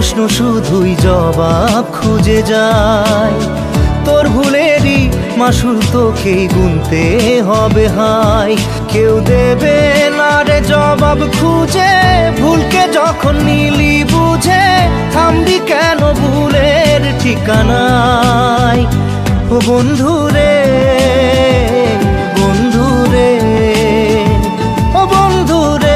প্রশ্ন শুধুই জবাব খুঁজে যায়। তোর ভুলেরই মাসুল তোকেই গুনতে হবে হাই। কেউ দেবে না রে জবাব খুঁজে, ভুলকে যখন নিলি বুঝে থামবি কেন ভুলের ঠিকানায়। ও বন্ধু রে, বন্ধু রে, ও বন্ধু রে।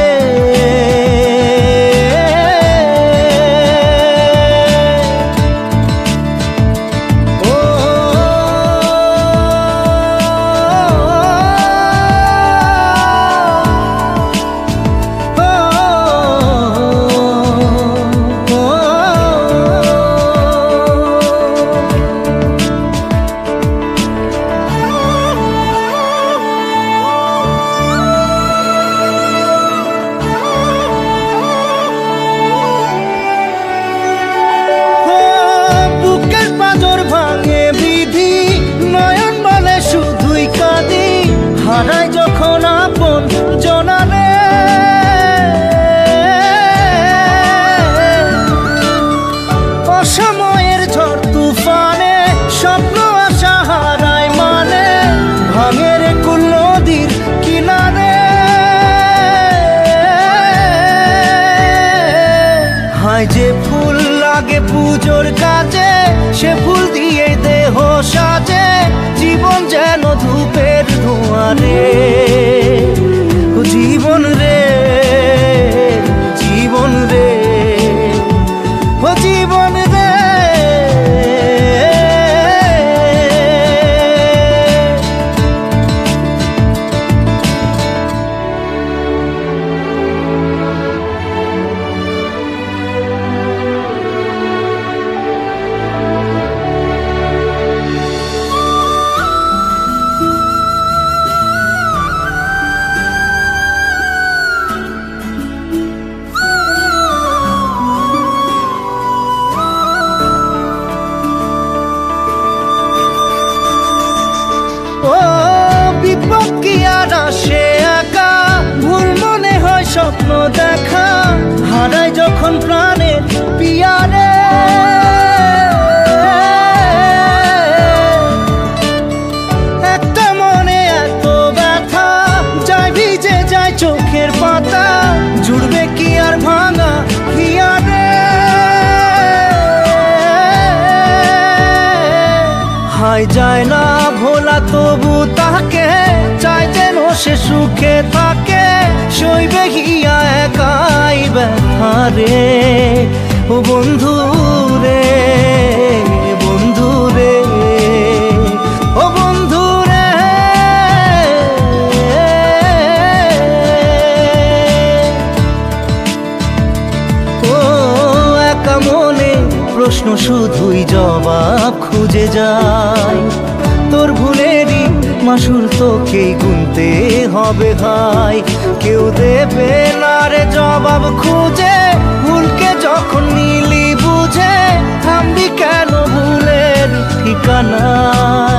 হারাই যখন আপন জনারে, অসময়ের ঝড় তুফানে স্বপ্ন আশা হারায় মানে, ভাঙের কুল নদীর কিনারে। হায় যে ফুল লাগে পুজোর কাজে, সে ফুল দিয়ে দেহ সাজে, জীবন যেন ধূপের ধোঁয়ারে। ও জীবন রে, জীবন রে, ও জীবন রে। ও বিপদ কি আর আসে একা, ভুল মনে হয় স্বপ্ন দেখা, হারাই যখন প্রাণের পিয়ারে। একটা মনে এত ব্যথা, যায় ভিজে যায় চোখের পাতা, জুড়বে কি আর ভাঙা হিয়ারে। হায় যায় না ভোলা তবু তাকে, চাই যেন সে সুখে থাকে, সইবে হিয়া একাই ব্যথা রে। ও বন্ধু রে, বন্ধু রে, ও বন্ধু রে। ও একা মনে প্রশ্ন শুধুই জবাব খুঁজে যায়। তোর ভুলেরই মাসুল তোকেই গুনতে হবে ভাই। কেউ দেবে না রে জবাব খুঁজে, ভুলকে যখন নিলি বুঝে থামবি কেন ভুলের ঠিকানায়।